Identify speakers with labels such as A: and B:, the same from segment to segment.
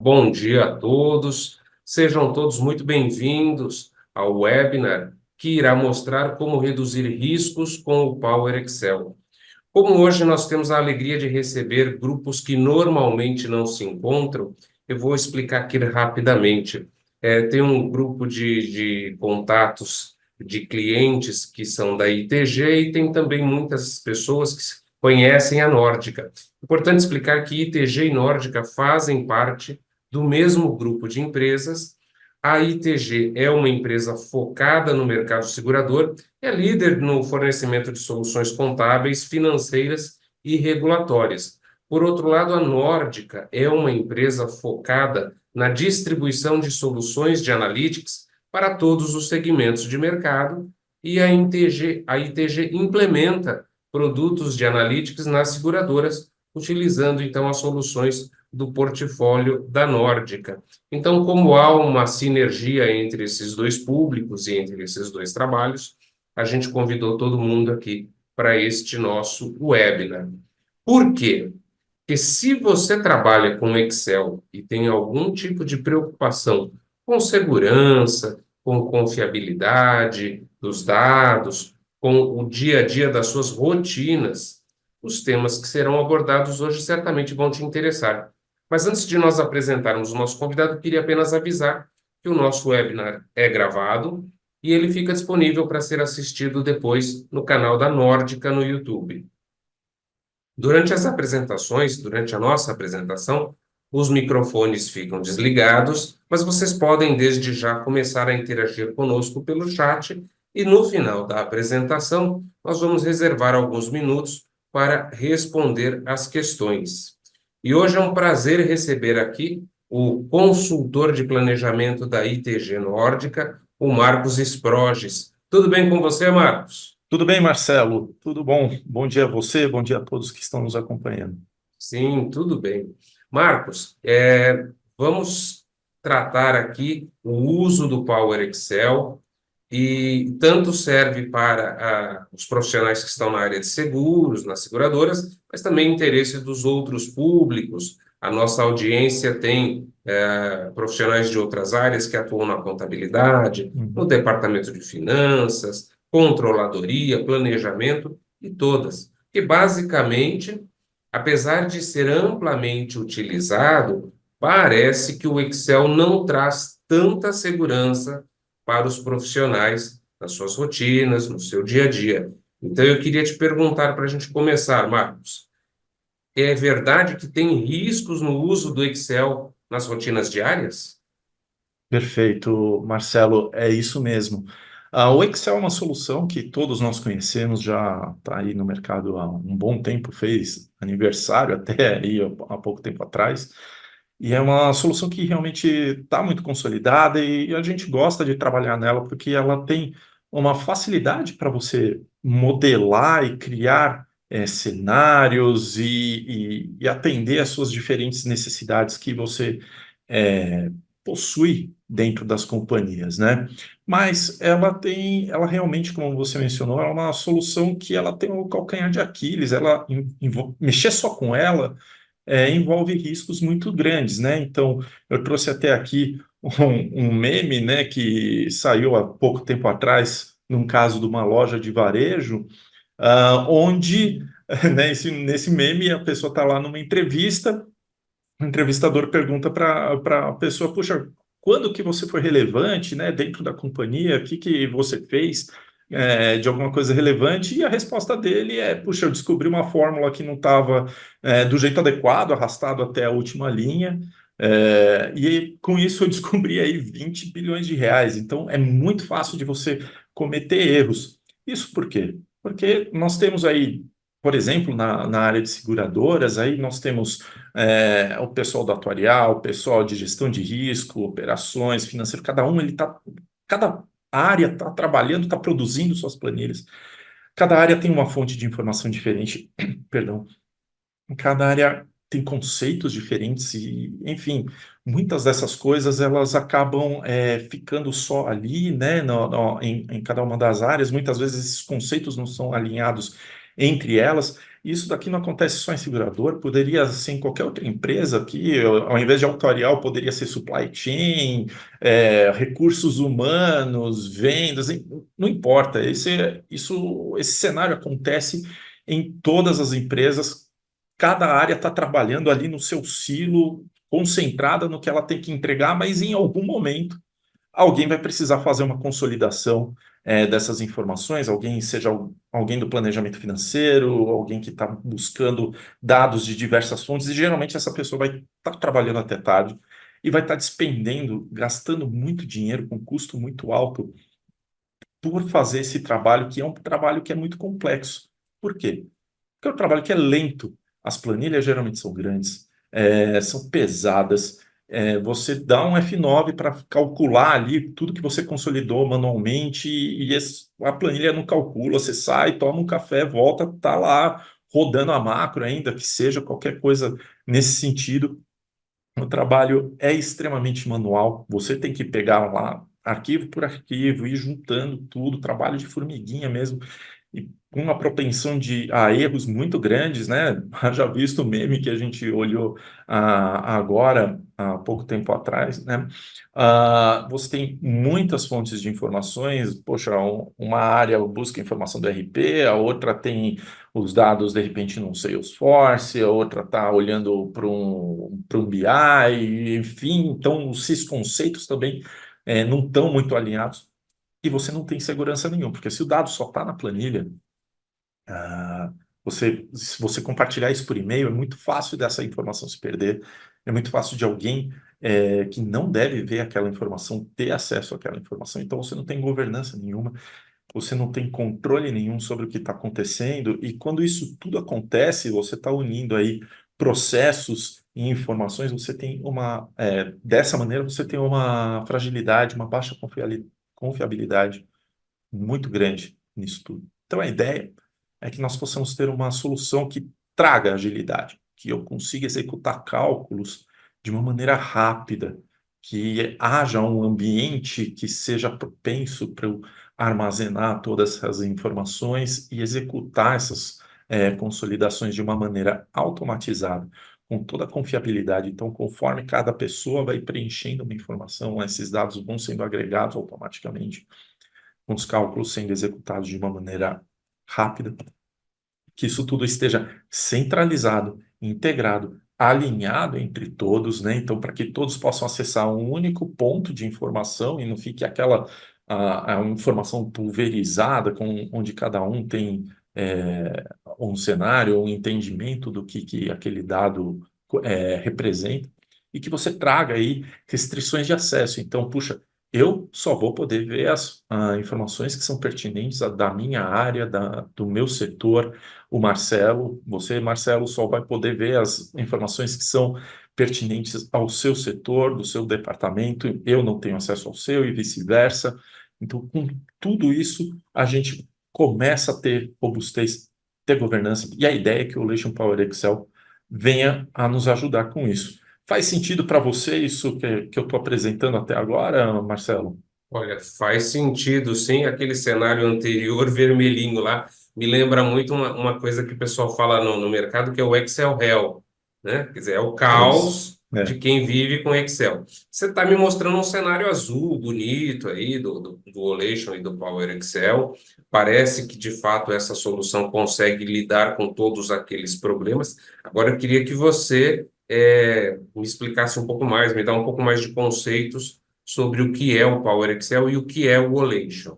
A: Bom dia a todos, sejam todos muito bem-vindos ao webinar que irá mostrar como reduzir riscos com o Power Excel. Como hoje nós temos a alegria de receber grupos que normalmente não se encontram, eu vou explicar aqui rapidamente. Tem um grupo de contatos de clientes que são da ITG e tem também muitas pessoas que conhecem a Nórdica. Importante explicar que ITG e Nórdica fazem parte do mesmo grupo de empresas. A ITG é uma empresa focada no mercado segurador, é líder no fornecimento de soluções contábeis, financeiras e regulatórias. Por outro lado, a Nórdica é uma empresa focada na distribuição de soluções de analytics para todos os segmentos de mercado, e a ITG implementa produtos de analytics nas seguradoras, utilizando então as soluções do portfólio da Nórdica. Então, como há uma sinergia entre esses dois públicos e entre esses dois trabalhos, a gente convidou todo mundo aqui para este nosso webinar. Por quê? Porque se você trabalha com Excel e tem algum tipo de preocupação com segurança, com confiabilidade dos dados, com o dia a dia das suas rotinas, os temas que serão abordados hoje certamente vão te interessar. Mas antes de nós apresentarmos o nosso convidado, queria apenas avisar que o nosso webinar é gravado e ele fica disponível para ser assistido depois no canal da Nórdica no YouTube. Durante a nossa apresentação, os microfones ficam desligados, mas vocês podem desde já começar a interagir conosco pelo chat e no final da apresentação nós vamos reservar alguns minutos para responder as questões. E hoje é um prazer receber aqui o consultor de planejamento da ITG Nórdica, o Marcos Sproges. Tudo bem com você, Marcos?
B: Tudo bem, Marcelo? Tudo bom? Bom dia a você, bom dia a todos que estão nos acompanhando.
A: Sim, tudo bem. Marcos, vamos tratar aqui o uso do Power Excel e tanto serve para os profissionais que estão na área de seguros, nas seguradoras, mas também interesse dos outros públicos. A nossa audiência tem profissionais de outras áreas que atuam na contabilidade, no
B: Uhum.
A: departamento de finanças, controladoria, planejamento e todas. Que basicamente, apesar de ser amplamente utilizado, parece que o Excel não traz tanta segurança para os profissionais nas suas rotinas, no seu dia a dia. Então, eu queria te perguntar para a gente começar, Marcos. É verdade que tem riscos no uso do Excel nas rotinas diárias?
B: Perfeito, Marcelo, é isso mesmo. O Excel é uma solução que todos nós conhecemos, já está aí no mercado há um bom tempo, fez aniversário até aí há pouco tempo atrás, e é uma solução que realmente está muito consolidada e a gente gosta de trabalhar nela porque ela tem uma facilidade para você modelar e criar cenários e atender às suas diferentes necessidades que você é, possui dentro das companhias, né? Mas ela realmente, como você mencionou, é uma solução que ela tem o calcanhar de Aquiles, mexer só com ela envolve riscos muito grandes, né? Então, eu trouxe até aqui um meme, né, que saiu há pouco tempo atrás, num caso de uma loja de varejo, onde, né, nesse meme, a pessoa está lá numa entrevista, o entrevistador pergunta para a pessoa, puxa, quando que você foi relevante, né, dentro da companhia, o que que você fez de alguma coisa relevante? E a resposta dele é, puxa, eu descobri uma fórmula que não estava do jeito adequado, arrastado até a última linha, e com isso eu descobri aí 20 bilhões de reais. Então é muito fácil de você cometer erros. Isso por quê? Porque nós temos aí, por exemplo, na área de seguradoras, aí nós temos o pessoal do atuarial, o pessoal de gestão de risco, operações, financeiro, cada área está trabalhando, está produzindo suas planilhas. Cada área tem uma fonte de informação diferente, perdão. Cada área tem conceitos diferentes e, enfim, muitas dessas coisas elas acabam ficando só ali, né, em cada uma das áreas. Muitas vezes esses conceitos não são alinhados entre elas. Isso daqui não acontece só em segurador, poderia ser em qualquer outra empresa que, ao invés de autorial, poderia ser supply chain, recursos humanos, vendas, não importa. Esse cenário acontece em todas as empresas. Cada área está trabalhando ali no seu silo, concentrada no que ela tem que entregar, mas em algum momento alguém vai precisar fazer uma consolidação dessas informações, seja alguém do planejamento financeiro, alguém que está buscando dados de diversas fontes, e geralmente essa pessoa vai estar trabalhando até tarde e vai estar despendendo, gastando muito dinheiro com custo muito alto por fazer esse trabalho, que é um trabalho que é muito complexo. Por quê? Porque é um trabalho que é lento. As planilhas geralmente são grandes, são pesadas. Você dá um F9 para calcular ali tudo que você consolidou manualmente a planilha não calcula. Você sai, toma um café, volta, tá lá rodando a macro ainda, que seja qualquer coisa nesse sentido. O trabalho é extremamente manual. Você tem que pegar lá arquivo por arquivo, ir juntando tudo, trabalho de formiguinha mesmo e com uma propensão a erros muito grandes, né? Já visto o meme que a gente olhou agora, há pouco tempo atrás, né? Você tem muitas fontes de informações, poxa, uma área busca informação do RP, a outra tem os dados, de repente, num Salesforce, a outra está olhando para um BI, enfim, então esses conceitos também não estão muito alinhados e você não tem segurança nenhuma, porque se o dado só está na planilha, ah, se você compartilhar isso por e-mail, é muito fácil dessa informação se perder, é muito fácil de alguém que não deve ver aquela informação ter acesso àquela informação. Então você não tem governança nenhuma, você não tem controle nenhum sobre o que está acontecendo, e quando isso tudo acontece, você está unindo aí processos e informações, dessa maneira você tem uma fragilidade, uma baixa confiabilidade muito grande nisso tudo. Então, a ideia é que nós possamos ter uma solução que traga agilidade, que eu consiga executar cálculos de uma maneira rápida, que haja um ambiente que seja propenso para eu armazenar todas essas informações e executar essas consolidações de uma maneira automatizada, com toda a confiabilidade. Então, conforme cada pessoa vai preenchendo uma informação, esses dados vão sendo agregados automaticamente com os cálculos sendo executados de uma maneira rápida, que isso tudo esteja centralizado, integrado, alinhado entre todos, né? Então, para que todos possam acessar um único ponto de informação e não fique aquela a informação pulverizada, onde cada um tem um cenário, um entendimento do que aquele dado representa, e que você traga aí restrições de acesso. Então, puxa, eu só vou poder ver as informações que são pertinentes da minha área, do meu setor. O Marcelo, você, Marcelo, só vai poder ver as informações que são pertinentes ao seu setor, do seu departamento. Eu não tenho acesso ao seu e vice-versa. Então, com tudo isso, a gente começa a ter robustez, ter governança. E a ideia é que o Relation Power Excel venha a nos ajudar com isso. Faz sentido para você isso que eu estou apresentando até agora, Marcelo?
A: Olha, faz sentido, sim. Aquele cenário anterior, vermelhinho lá, me lembra muito uma coisa que o pessoal fala no mercado, que é o Excel Hell, né? Quer dizer, é o
B: É isso.
A: caos de quem vive com Excel. Você está me mostrando um cenário azul, bonito aí, do Olation e do Power Excel. Parece que, de fato, essa solução consegue lidar com todos aqueles problemas. Agora, eu queria que você me explicasse um pouco mais, me dá um pouco mais de conceitos sobre o que é o Power Excel e o que é o Olation.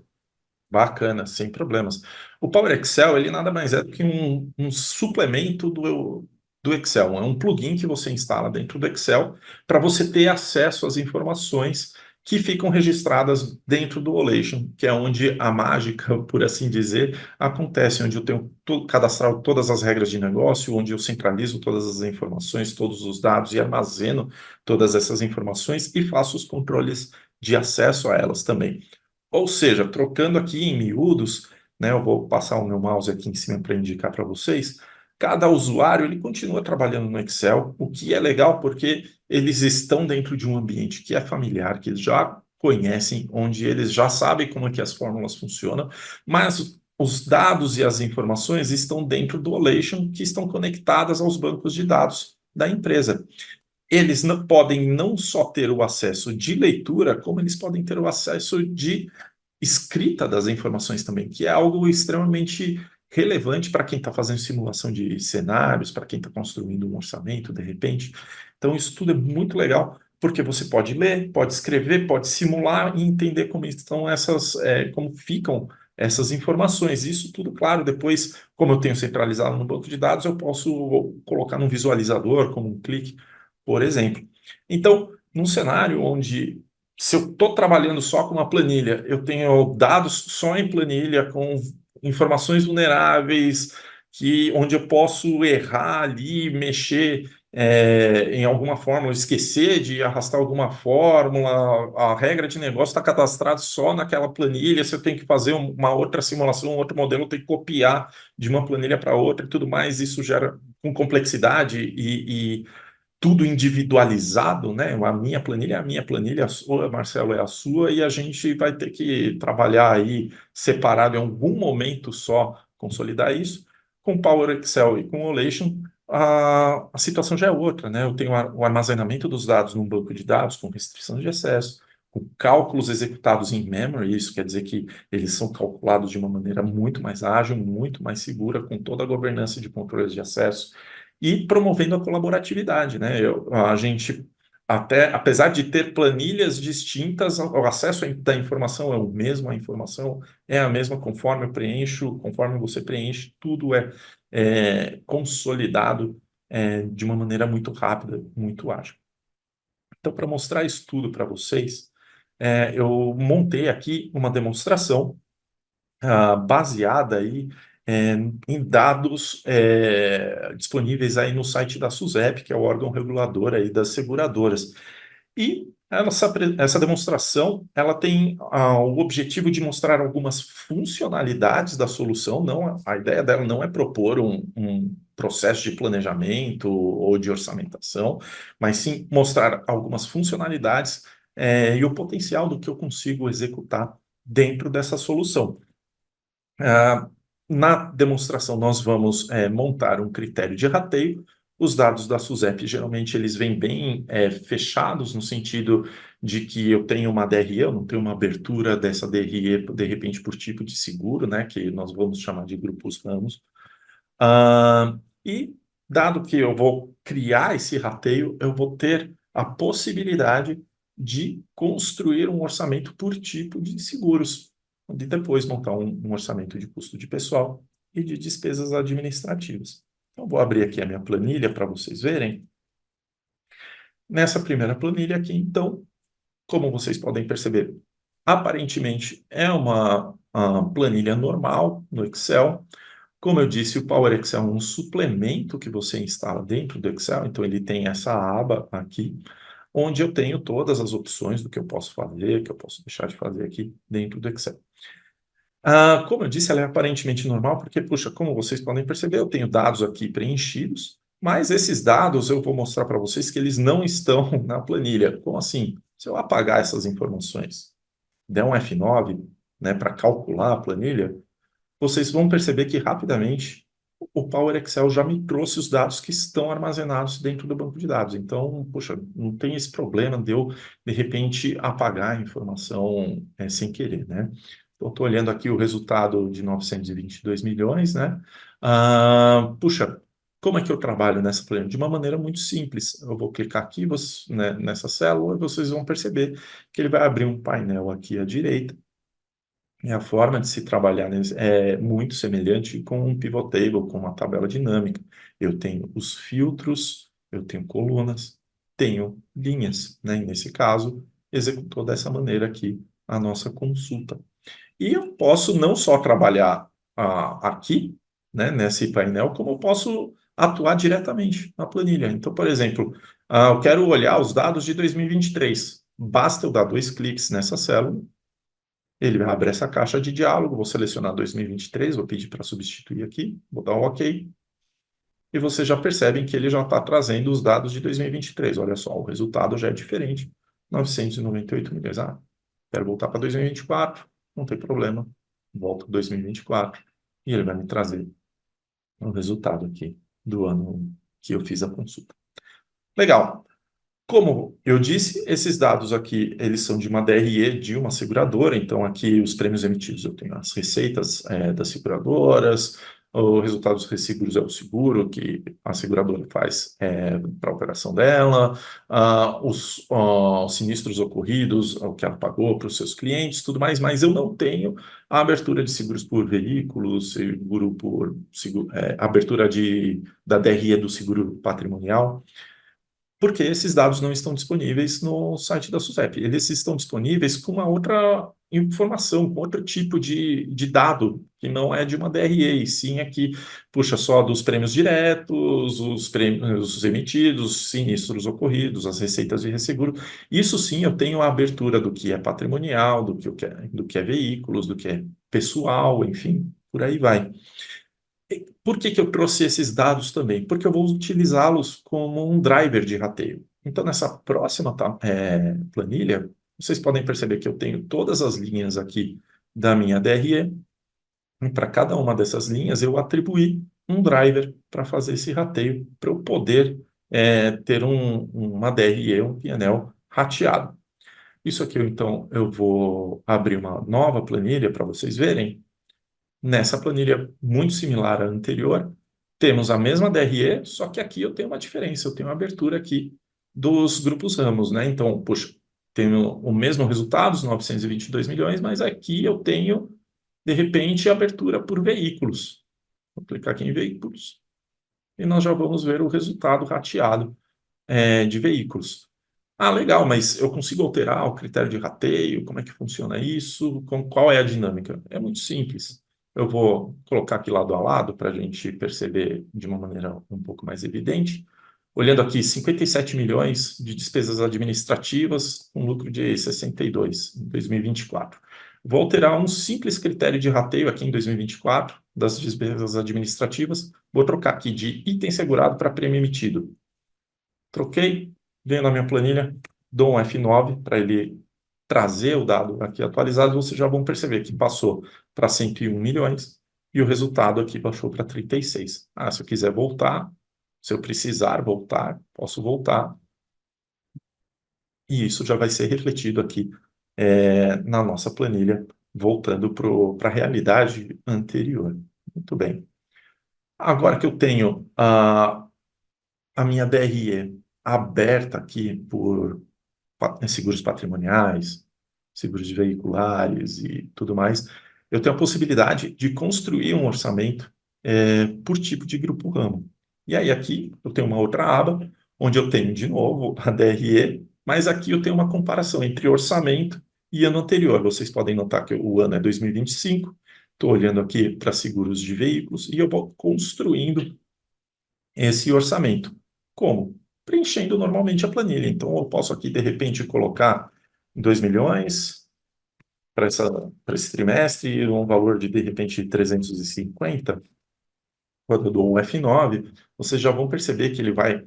B: Bacana, sem problemas. O Power Excel, ele nada mais é do que um suplemento do Excel. É um plugin que você instala dentro do Excel para você ter acesso às informações que ficam registradas dentro do Olation, que é onde a mágica, por assim dizer, acontece, onde eu tenho cadastrado todas as regras de negócio, onde eu centralizo todas as informações, todos os dados e armazeno todas essas informações e faço os controles de acesso a elas também. Ou seja, trocando aqui em miúdos, né, eu vou passar o meu mouse aqui em cima para indicar para vocês. Cada usuário ele continua trabalhando no Excel, o que é legal porque eles estão dentro de um ambiente que é familiar, que eles já conhecem, onde eles já sabem como é que as fórmulas funcionam, mas os dados e as informações estão dentro do Olation, que estão conectadas aos bancos de dados da empresa. Eles não, podem não só ter o acesso de leitura, como eles podem ter o acesso de escrita das informações também, que é algo extremamente relevante para quem está fazendo simulação de cenários, para quem está construindo um orçamento, de repente. Então, isso tudo é muito legal, porque você pode ler, pode escrever, pode simular e entender como estão como ficam essas informações. Isso tudo, claro, depois, como eu tenho centralizado no banco de dados, eu posso colocar num visualizador, como um clique, por exemplo. Então, num cenário onde se eu estou trabalhando só com uma planilha, eu tenho dados só em planilha, com informações vulneráveis, onde eu posso errar ali, mexer em alguma fórmula, esquecer de arrastar alguma fórmula, a regra de negócio está cadastrada só naquela planilha, se eu tenho que fazer uma outra simulação, um outro modelo, eu tenho que copiar de uma planilha para outra e tudo mais, isso gera com complexidade e tudo individualizado, né? A minha planilha é a minha planilha, a sua, Marcelo, é a sua, e a gente vai ter que trabalhar aí separado em algum momento só, consolidar isso. Com Power Excel e com Olation, a situação já é outra, né? Eu tenho o armazenamento dos dados num banco de dados com restrição de acesso, com cálculos executados em memory, isso quer dizer que eles são calculados de uma maneira muito mais ágil, muito mais segura, com toda a governança de controles de acesso e promovendo a colaboratividade, né? A gente até, apesar de ter planilhas distintas, o acesso da informação é o mesmo, a informação é a mesma conforme eu preencho, conforme você preenche, tudo é consolidado de uma maneira muito rápida, muito ágil. Então, para mostrar isso tudo para vocês, eu montei aqui uma demonstração baseada aí em dados disponíveis aí no site da SUSEP, que é o órgão regulador aí das seguradoras. E essa demonstração ela tem o objetivo de mostrar algumas funcionalidades da solução. Não, a ideia dela não é propor um processo de planejamento ou de orçamentação, mas sim mostrar algumas funcionalidades e o potencial do que eu consigo executar dentro dessa solução. Na demonstração, nós vamos montar um critério de rateio. Os dados da SUSEP, geralmente, eles vêm bem fechados, no sentido de que eu tenho uma DRE, eu não tenho uma abertura dessa DRE, de repente, por tipo de seguro, né, que nós vamos chamar de grupos ramos. E, dado que eu vou criar esse rateio, eu vou ter a possibilidade de construir um orçamento por tipo de seguros, e depois montar um orçamento de custo de pessoal e de despesas administrativas. Então, vou abrir aqui a minha planilha para vocês verem. Nessa primeira planilha aqui, então, como vocês podem perceber, aparentemente é uma planilha normal no Excel. Como eu disse, o Power Excel é um suplemento que você instala dentro do Excel, então ele tem essa aba aqui, onde eu tenho todas as opções do que eu posso fazer, que eu posso deixar de fazer aqui dentro do Excel. Como eu disse, ela é aparentemente normal, porque, puxa, como vocês podem perceber, eu tenho dados aqui preenchidos, mas esses dados eu vou mostrar para vocês que eles não estão na planilha. Como assim? Se eu apagar essas informações, der um F9, né, para calcular a planilha, vocês vão perceber que rapidamente o Power Excel já me trouxe os dados que estão armazenados dentro do banco de dados. Então, poxa, não tem esse problema de eu, de repente, apagar a informação sem querer, né? Então, estou olhando aqui o resultado de 922 milhões, né? Puxa, como é que eu trabalho nessa planilha? De uma maneira muito simples. Eu vou clicar aqui né, nessa célula e vocês vão perceber que ele vai abrir um painel aqui à direita. E a forma de se trabalhar é muito semelhante com um pivot table, com uma tabela dinâmica. Eu tenho os filtros, eu tenho colunas, tenho linhas, né? E nesse caso, executou dessa maneira aqui a nossa consulta. E eu posso não só trabalhar aqui, né, nesse painel, como eu posso atuar diretamente na planilha. Então, por exemplo, eu quero olhar os dados de 2023. Basta eu dar 2 cliques nessa célula. Ele vai abrir essa caixa de diálogo, vou selecionar 2023, vou pedir para substituir aqui, vou dar um OK. E vocês já percebem que ele já está trazendo os dados de 2023. Olha só, o resultado já é diferente. 998 milhões. Quero voltar para 2024, não tem problema. Volto para 2024. e ele vai me trazer o resultado aqui do ano que eu fiz a consulta. Legal. Como eu disse, esses dados aqui, eles são de uma DRE de uma seguradora, então aqui os prêmios emitidos eu tenho as receitas das seguradoras, o resultado dos resseguros é o seguro que a seguradora faz para a operação dela, os sinistros ocorridos, o que ela pagou para os seus clientes, tudo mais, mas eu não tenho a abertura de seguros por veículo, abertura da DRE do seguro patrimonial, porque esses dados não estão disponíveis no site da SUSEP. Eles estão disponíveis com uma outra informação, com outro tipo de dado, que não é de uma DRE, e sim aqui, puxa só dos prêmios diretos, os prêmios emitidos, sinistros ocorridos, as receitas de resseguro. Isso sim, eu tenho a abertura do que é patrimonial, do que é veículos, do que é pessoal, enfim, por aí vai. Por que que eu trouxe esses dados também? Porque eu vou utilizá-los como um driver de rateio. Então, nessa próxima planilha, vocês podem perceber que eu tenho todas as linhas aqui da minha DRE, e para cada uma dessas linhas eu atribuí um driver para fazer esse rateio, para eu poder ter uma DRE, um PNL rateado. Isso aqui, então, eu vou abrir uma nova planilha para vocês verem. Nessa planilha muito similar à anterior, temos a mesma DRE, só que aqui eu tenho uma diferença, eu tenho uma abertura aqui dos grupos ramos, né? Então, puxa, tenho o mesmo resultado, os 922 milhões, mas aqui eu tenho, de repente, abertura por veículos. Vou clicar aqui em veículos e nós já vamos ver o resultado rateado de veículos. Ah, legal, mas eu consigo alterar o critério de rateio? Como é que funciona isso? Qual é a dinâmica? É muito simples. Eu vou colocar aqui lado a lado para a gente perceber de uma maneira um pouco mais evidente. Olhando aqui, 57 milhões de despesas administrativas, com lucro de 62 em 2024. Vou alterar um simples critério de rateio aqui em 2024 das despesas administrativas. Vou trocar aqui de item segurado para prêmio emitido. Troquei, venho na minha planilha, dou um F9 para ele trazer o dado aqui atualizado, vocês já vão perceber que passou para 101 milhões e o resultado aqui baixou para 36. Ah, se eu quiser voltar, se eu precisar voltar, posso voltar. E isso já vai ser refletido aqui na nossa planilha, voltando para a realidade anterior. Muito bem. Agora que eu tenho a minha DRE aberta aqui por seguros patrimoniais, seguros veiculares e tudo mais, eu tenho a possibilidade de construir um orçamento por tipo de grupo ramo. E aí aqui eu tenho uma outra aba, onde eu tenho de novo a DRE, mas aqui eu tenho uma comparação entre orçamento e ano anterior. Vocês podem notar que o ano é 2025, estou olhando aqui para seguros de veículos e eu vou construindo esse orçamento. Como? Preenchendo normalmente a planilha. Então, eu posso aqui, de repente, colocar 2 milhões para esse trimestre, um valor de repente, 350. Quando eu dou um F9, vocês já vão perceber que ele vai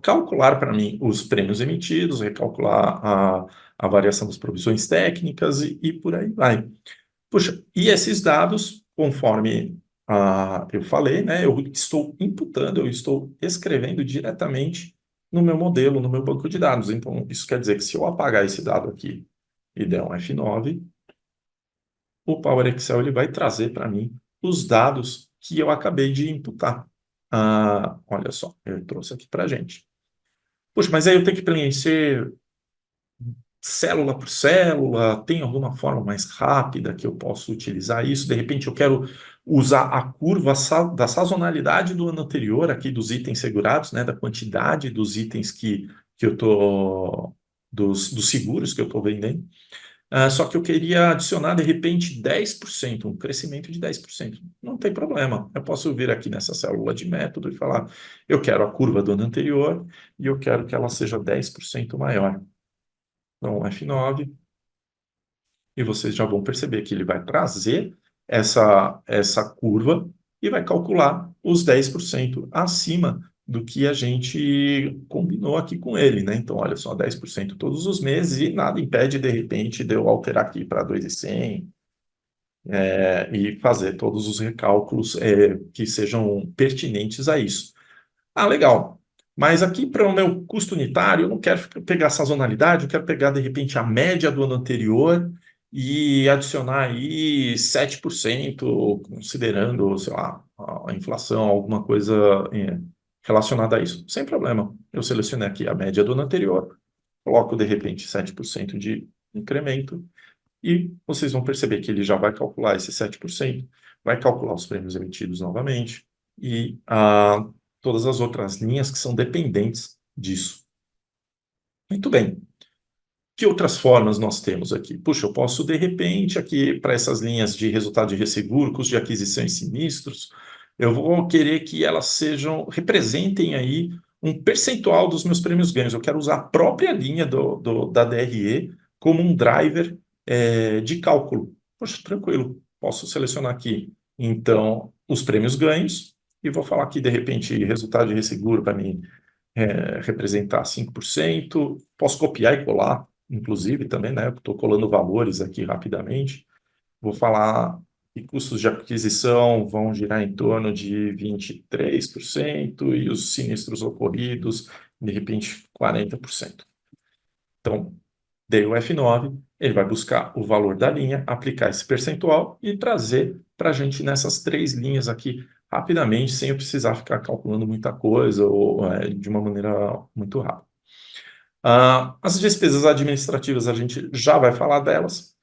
B: calcular para mim os prêmios emitidos, recalcular a variação das provisões técnicas e por aí vai. Puxa, e esses dados, conforme eu falei, né, eu estou imputando, eu estou escrevendo diretamente no meu modelo, no meu banco de dados. Então, isso quer dizer que se eu apagar esse dado aqui e der um F9, o Power Excel ele vai trazer para mim os dados que eu acabei de imputar. Olha só, eu trouxe aqui para a gente. Puxa, mas aí eu tenho que preencher célula por célula? Tem alguma forma mais rápida que eu possa utilizar isso? De repente, eu quero usar a curva da sazonalidade do ano anterior, aqui dos itens segurados, né, da quantidade dos itens que eu estou, dos seguros que eu estou vendendo. Só que eu queria adicionar, de repente, 10%, um crescimento de 10%. Não tem problema. Eu posso vir aqui nessa célula de método e falar, eu quero a curva do ano anterior e eu quero que ela seja 10% maior. Então, F9, e vocês já vão perceber que ele vai trazer essa curva e vai calcular os 10% acima do que a gente combinou aqui com ele, né? Então, olha só, 10% todos os meses e nada impede, de repente, de eu alterar aqui para 2.100 e fazer todos os recálculos que sejam pertinentes a isso. Ah, legal. Mas aqui para o meu custo unitário, eu não quero pegar a sazonalidade, eu quero pegar, de repente, a média do ano anterior e adicionar aí 7%, considerando, sei lá, a inflação, alguma coisa relacionada a isso. Sem problema. Eu selecionei aqui a média do ano anterior, coloco, de repente, 7% de incremento e vocês vão perceber que ele já vai calcular esse 7%, vai calcular os prêmios emitidos novamente e todas as outras linhas que são dependentes disso. Muito bem. Que outras formas nós temos aqui? Puxa, eu posso, de repente, aqui para essas linhas de resultado de resseguro, custo de aquisição e sinistros, eu vou querer que elas representem aí um percentual dos meus prêmios ganhos. Eu quero usar a própria linha da DRE como um driver de cálculo. Poxa, tranquilo, posso selecionar aqui, então, os prêmios ganhos e vou falar aqui, de repente, resultado de resseguro para mim representar 5%. Posso copiar e colar, inclusive, também, né? Estou colando valores aqui rapidamente. Vou falar que custos de aquisição vão girar em torno de 23% e os sinistros ocorridos, de repente, 40%. Então, dei o F9, ele vai buscar o valor da linha, aplicar esse percentual e trazer para a gente nessas três linhas aqui rapidamente, sem eu precisar ficar calculando muita coisa ou de uma maneira muito rápida. As despesas administrativas, a gente já vai falar delas.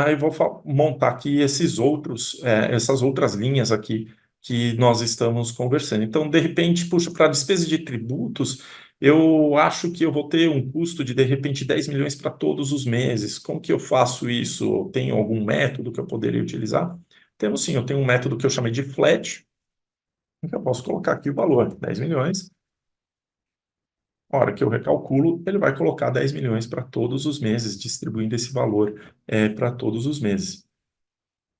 B: Eu vou montar aqui essas outras linhas aqui que nós estamos conversando. Então, de repente, puxa, para despesa de tributos, eu acho que eu vou ter um custo de repente, 10 milhões para todos os meses. Como que eu faço isso? Tem algum método que eu poderia utilizar? Temos sim, eu tenho um método que eu chamei de flat, em que eu posso colocar aqui o valor, 10 milhões. A hora que eu recalculo, ele vai colocar 10 milhões para todos os meses, distribuindo esse valor para todos os meses.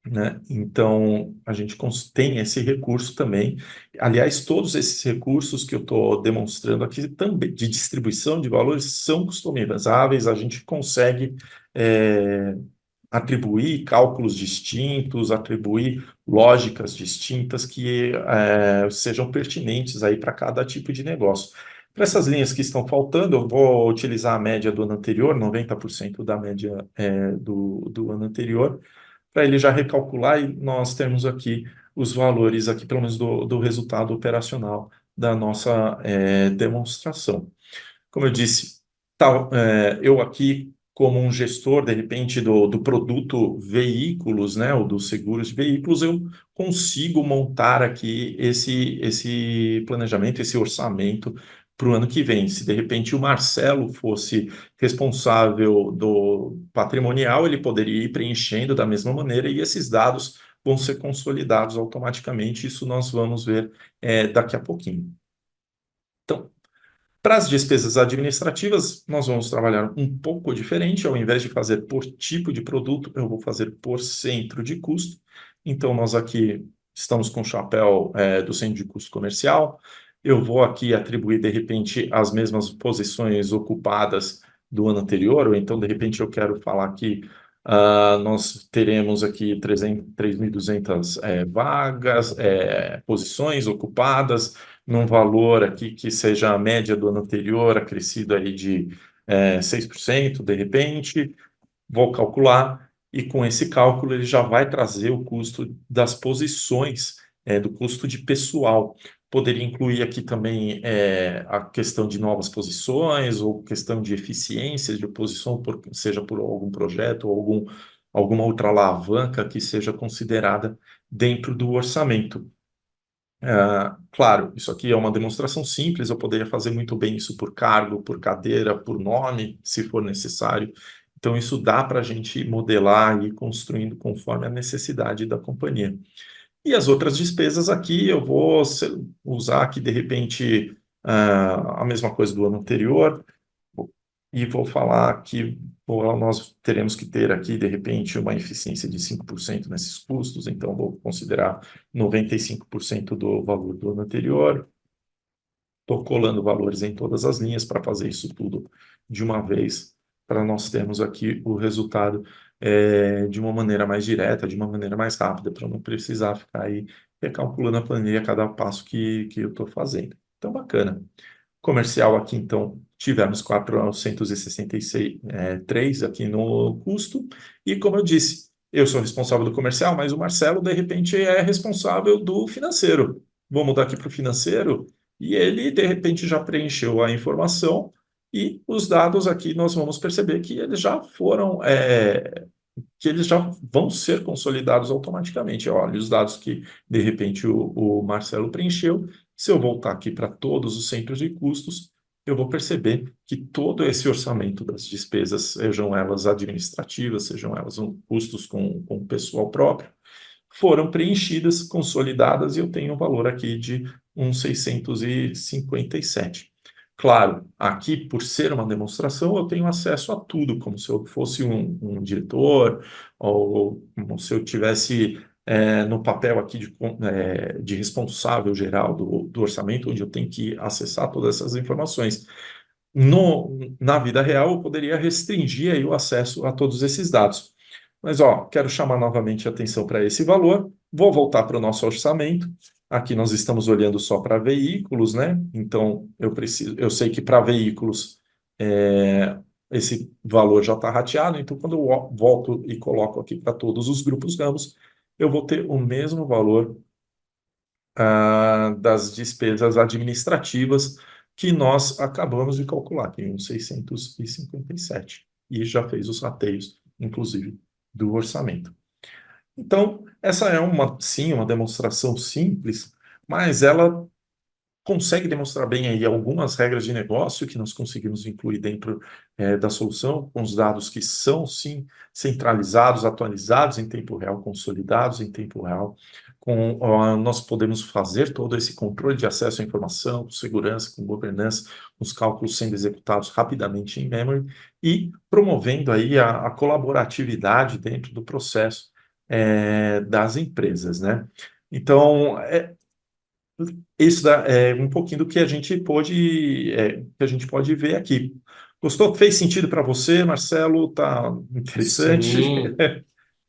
B: Né? Então, a gente tem esse recurso também. Aliás, todos esses recursos que eu estou demonstrando aqui também de distribuição de valores são customizáveis, a gente consegue atribuir cálculos distintos, atribuir lógicas distintas que sejam pertinentes aí para cada tipo de negócio. Para essas linhas que estão faltando, eu vou utilizar a média do ano anterior, 90% da média do ano anterior, para ele já recalcular e nós temos aqui os valores aqui, pelo menos do resultado operacional da nossa demonstração. Como eu disse, eu aqui, como um gestor, de repente, do produto veículos, né, ou dos seguros de veículos, eu consigo montar aqui esse planejamento, esse orçamento para o ano que vem. Se, de repente, o Marcelo fosse responsável do patrimonial, ele poderia ir preenchendo da mesma maneira e esses dados vão ser consolidados automaticamente. Isso nós vamos ver daqui a pouquinho. Então, para as despesas administrativas, nós vamos trabalhar um pouco diferente. Ao invés de fazer por tipo de produto, eu vou fazer por centro de custo. Então, nós aqui estamos com o chapéu do centro de custo comercial. Eu vou aqui atribuir, de repente, as mesmas posições ocupadas do ano anterior, ou então, de repente, eu quero falar que nós teremos aqui 3.200 vagas, posições ocupadas, num valor aqui que seja a média do ano anterior, acrescido aí de 6%, de repente, vou calcular, e com esse cálculo ele já vai trazer o custo das posições, do custo de pessoal. Poderia incluir aqui também a questão de novas posições, ou questão de eficiência de posição, seja por algum projeto ou alguma outra alavanca que seja considerada dentro do orçamento. Claro, isso aqui é uma demonstração simples, eu poderia fazer muito bem isso por cargo, por cadeira, por nome, se for necessário. Então, isso dá para a gente modelar e ir construindo conforme a necessidade da companhia. E as outras despesas aqui, eu vou usar aqui, de repente, a mesma coisa do ano anterior, e vou falar que nós teremos que ter aqui, de repente, uma eficiência de 5% nesses custos, então vou considerar 95% do valor do ano anterior. Estou colando valores em todas as linhas para fazer isso tudo de uma vez, para nós termos aqui o resultado de uma maneira mais direta, de uma maneira mais rápida, para não precisar ficar aí recalculando a planilha a cada passo que eu estou fazendo. Então, bacana. Comercial aqui, então, tivemos 463 aqui no custo, e como eu disse, eu sou responsável do comercial, mas o Marcelo, de repente, é responsável do financeiro. Vou mudar aqui para o financeiro, e ele, de repente, já preencheu a informação, e os dados aqui nós vamos perceber que eles já foram, que eles já vão ser consolidados automaticamente. Olha, os dados que, de repente, o Marcelo preencheu, se eu voltar aqui para todos os centros de custos, eu vou perceber que todo esse orçamento das despesas, sejam elas administrativas, sejam elas custos com pessoal próprio, foram preenchidas, consolidadas, e eu tenho um valor aqui de 1.657. Claro, aqui, por ser uma demonstração, eu tenho acesso a tudo, como se eu fosse um diretor, ou como se eu tivesse no papel aqui de responsável geral do orçamento, onde eu tenho que acessar todas essas informações. Na vida real, eu poderia restringir aí o acesso a todos esses dados. Mas, ó, quero chamar novamente a atenção para esse valor. Vou voltar para o nosso orçamento. Aqui nós estamos olhando só para veículos, né? Então, eu sei que para veículos esse valor já está rateado. Então, quando eu volto e coloco aqui para todos os grupos ramos, eu vou ter o mesmo valor das despesas administrativas que nós acabamos de calcular, aqui em 657, e já fez os rateios, inclusive, do orçamento. Então, essa é sim, uma demonstração simples, mas ela consegue demonstrar bem aí algumas regras de negócio que nós conseguimos incluir dentro da solução, com os dados que são, sim, centralizados, atualizados em tempo real, consolidados em tempo real. Nós podemos fazer todo esse controle de acesso à informação, com segurança, com governança, os cálculos sendo executados rapidamente em memory e promovendo aí a colaboratividade dentro do processo das empresas, né? Então, isso é um pouquinho do que a gente pode ver aqui. Gostou? Fez sentido para você, Marcelo? Tá interessante?
A: Sim.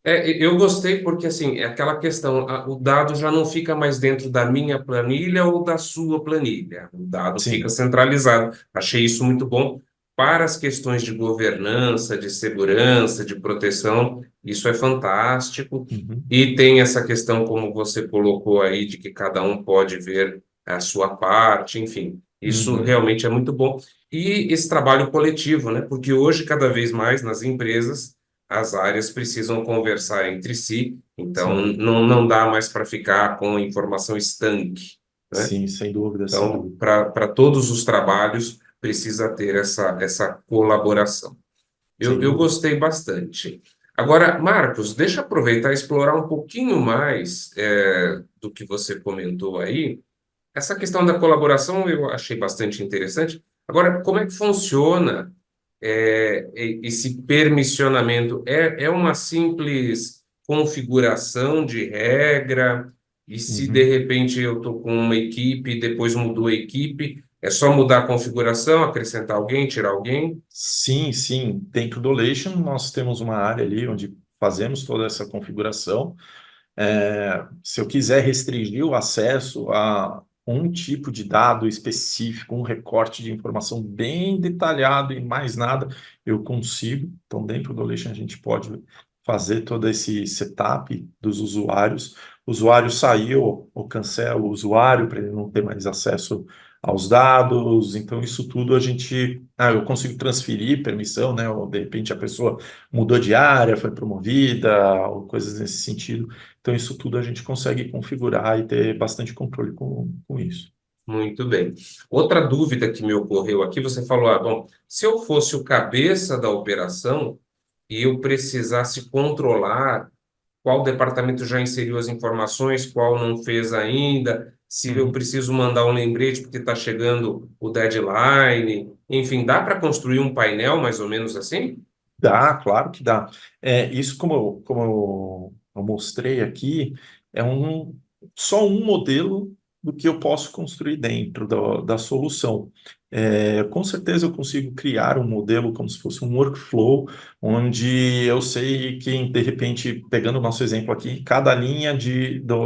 A: Eu gostei porque, assim, é aquela questão, o dado já não fica mais dentro da minha planilha ou da sua planilha. O dado fica
B: Sim.
A: centralizado. Achei isso muito bom para as questões de governança, de segurança, de proteção. Isso é fantástico.
B: Uhum.
A: E tem essa questão, como você colocou aí, de que cada um pode ver a sua parte, enfim. Isso
B: Uhum.
A: realmente é muito bom. E esse trabalho coletivo, né? Porque hoje, cada vez mais nas empresas, as áreas precisam conversar entre si, então
B: Sim.
A: não dá mais para ficar com informação estanque, né?
B: Sim, sem dúvida, sem
A: Então,
B: dúvida.
A: para todos os trabalhos, precisa ter essa colaboração.
B: Sem
A: Eu
B: dúvida.
A: gostei bastante. Agora, Marcos, deixa eu aproveitar e explorar um pouquinho mais do que você comentou aí. Essa questão da colaboração eu achei bastante interessante. Agora, como é que funciona esse permissionamento? É uma simples configuração de regra? E se de
B: Uhum.
A: repente eu estou com uma equipe e depois mudou a equipe, é só mudar a configuração, acrescentar alguém, tirar alguém?
B: Sim, sim. Dentro do Lation, nós temos uma área ali onde fazemos toda essa configuração. Se eu quiser restringir o acesso a um tipo de dado específico, um recorte de informação bem detalhado e mais nada, eu consigo. Então, dentro do Leixo, a gente pode fazer todo esse setup dos usuários. O usuário saiu ou cancela o usuário para ele não ter mais acesso aos dados. Então, isso tudo eu consigo transferir permissão, né? Ou de repente a pessoa mudou de área, foi promovida, ou coisas nesse sentido. Então, isso tudo a gente consegue configurar e ter bastante controle com isso.
A: Muito bem. Outra dúvida que me ocorreu aqui, você falou, bom, se eu fosse o cabeça da operação e eu precisasse controlar qual departamento já inseriu as informações, qual não fez ainda, se eu
B: Uhum.
A: preciso mandar um lembrete porque está chegando o deadline, enfim, dá para construir um painel mais ou menos assim?
B: Dá, claro que dá. Isso, como eu mostrei aqui, é só um modelo do que eu posso construir dentro da solução. Com certeza eu consigo criar um modelo como se fosse um workflow, onde eu sei que, de repente, pegando o nosso exemplo aqui, cada linha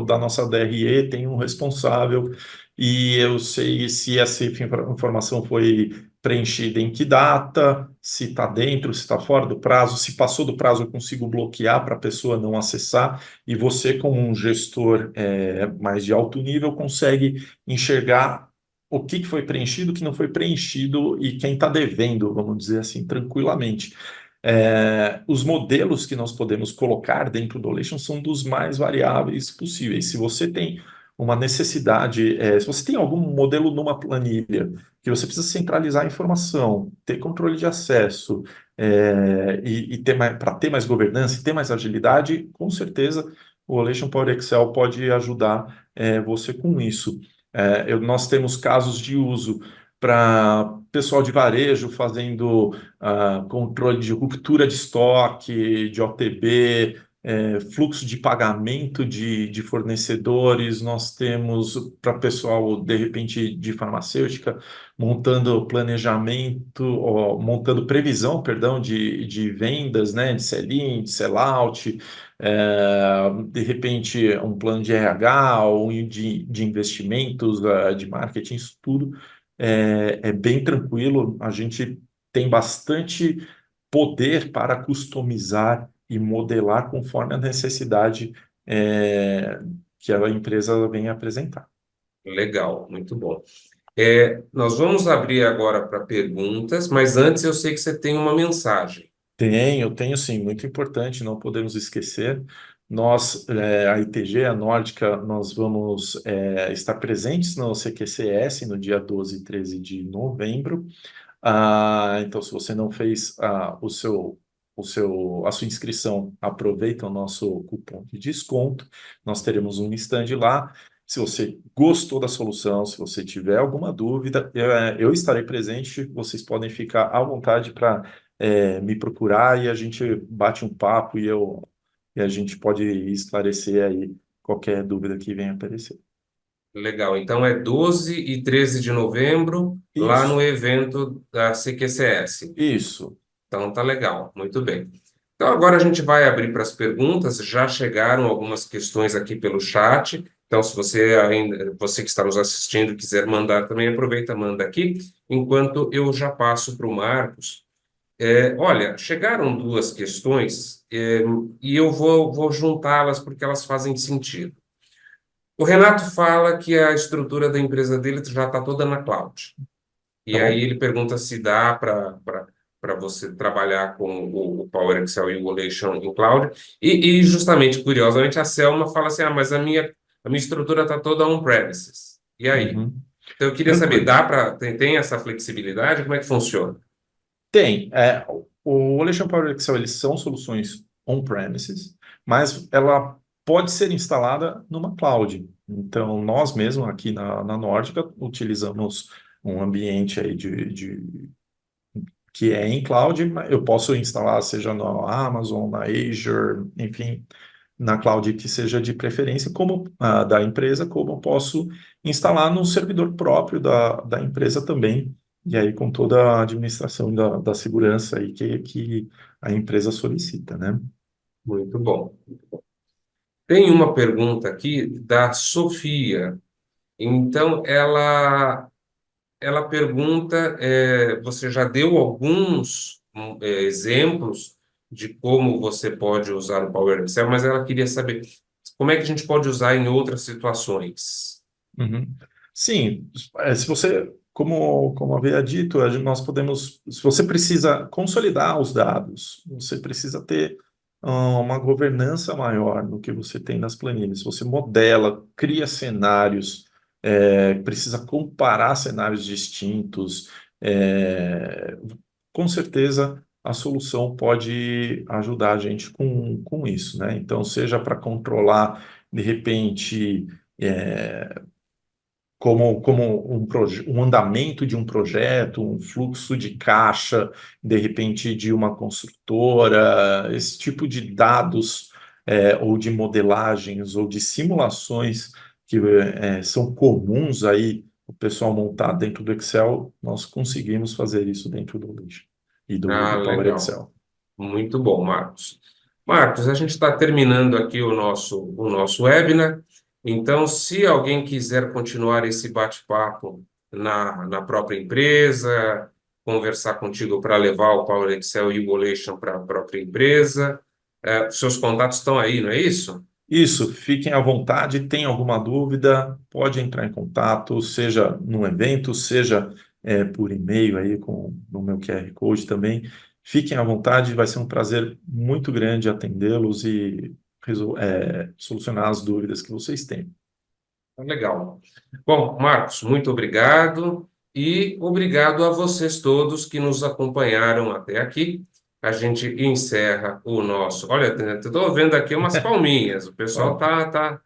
B: da nossa DRE tem um responsável, e eu sei se essa informação foi preenchida em que data, se está dentro, se está fora do prazo, se passou do prazo eu consigo bloquear para a pessoa não acessar, e você, como um gestor mais de alto nível, consegue enxergar o que foi preenchido, o que não foi preenchido e quem está devendo, vamos dizer assim, tranquilamente. Os modelos que nós podemos colocar dentro do Olation são dos mais variáveis possíveis. Se você tem uma necessidade, se você tem algum modelo numa planilha que você precisa centralizar a informação, ter controle de acesso, e ter para ter mais governança e ter mais agilidade, com certeza o Olation Power Excel pode ajudar você com isso. Nós temos casos de uso para pessoal de varejo fazendo controle de ruptura de estoque, de OTB, fluxo de pagamento de fornecedores. Nós temos para pessoal, de repente, de farmacêutica, montando planejamento, montando previsão, perdão, de vendas, né, de sell-in, de sell-out, de repente um plano de RH ou de investimentos, de marketing, isso tudo é bem tranquilo. A gente tem bastante poder para customizar e modelar conforme a necessidade que a empresa vem apresentar.
A: Legal, muito bom. Nós vamos abrir agora para perguntas, mas antes eu sei que você tem uma mensagem.
B: Tenho sim, muito importante, não podemos esquecer. Nós, a ITG, a Nórdica, nós vamos estar presentes no CQCS no dia 12 e 13 de novembro. Então, se você não fez a sua inscrição, aproveita o nosso cupom de desconto. Nós teremos um stand lá. Se você gostou da solução, se você tiver alguma dúvida, eu estarei presente. Vocês podem ficar à vontade para me procurar e a gente bate um papo e a gente pode esclarecer aí qualquer dúvida que venha aparecer.
A: Legal, então é 12 e 13 de novembro, lá no
B: Isso,
A: evento da CQCS.
B: isso.
A: Então tá legal, muito bem. Então agora a gente vai abrir para as perguntas. Já chegaram algumas questões aqui pelo chat. Então, se você ainda, você que está nos assistindo, quiser mandar também, aproveita, manda aqui, enquanto eu já passo para o Marcos. Olha, chegaram duas questões, e eu vou juntá-las porque elas fazem sentido. O Renato fala que a estrutura da empresa dele já está toda na cloud.
B: Tá
A: E aí
B: bom?
A: ele pergunta se dá para você trabalhar com o Power Excel e o Relation em cloud. E justamente, curiosamente, a Selma fala assim, mas a minha estrutura está toda on-premises. E aí?
B: Uhum.
A: Então eu queria saber,
B: Tranquilo.
A: tem essa flexibilidade? Como é que funciona?
B: Tem. O Relation Power Excel, eles são soluções on-premises, mas ela pode ser instalada numa cloud. Então, nós mesmos aqui na Nórdica utilizamos um ambiente aí que é em cloud, mas eu posso instalar seja na Amazon, na Azure, enfim, na cloud que seja de preferência, como da empresa, como eu posso instalar no servidor próprio da empresa também, e aí com toda a administração da segurança aí que a empresa solicita, né?
A: Muito bom. Tem uma pergunta aqui da Sofia. Então, ela pergunta, você já deu alguns exemplos de como você pode usar o Power Excel, mas ela queria saber como é que a gente pode usar em outras situações.
B: Uhum. Sim, se você, como havia dito, nós podemos, se você precisa consolidar os dados, você precisa ter uma governança maior no que você tem nas planilhas. Você modela, cria cenários, precisa comparar cenários distintos. Com certeza, a solução pode ajudar a gente com isso, né? Então, seja para controlar, de repente, como um andamento de um projeto, um fluxo de caixa, de repente, de uma construtora, esse tipo de dados, ou de modelagens, ou de simulações que são comuns aí o pessoal montar dentro do Excel, nós conseguimos fazer isso dentro do Vision e
A: Ah,
B: do Power
A: legal.
B: Excel.
A: Muito bom, Marcos. Marcos, a gente está terminando aqui o nosso webinar. Então, se alguém quiser continuar esse bate-papo na própria empresa, conversar contigo para levar o Power Excel e o Evolution para a própria empresa, seus contatos estão aí, não é isso?
B: Isso, fiquem à vontade, tem alguma dúvida, pode entrar em contato, seja num evento, seja por e-mail aí no meu QR Code também. Fiquem à vontade, vai ser um prazer muito grande atendê-los e solucionar as dúvidas que vocês têm.
A: Legal. Bom, Marcos, muito obrigado e obrigado a vocês todos que nos acompanharam até aqui. A gente encerra o nosso. Olha, estou vendo aqui umas palminhas. O pessoal
B: Ó,
A: tá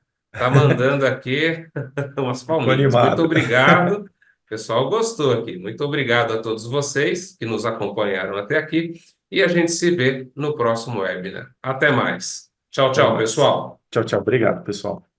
A: mandando aqui umas
B: ficou
A: palminhas. Muito
B: animado.
A: obrigado. O pessoal gostou aqui. Muito obrigado a todos vocês que nos acompanharam até aqui e a gente se vê no próximo webinar. Até mais. Tchau,
B: Até
A: tchau,
B: mais.
A: pessoal.
B: Tchau, tchau. Obrigado, pessoal.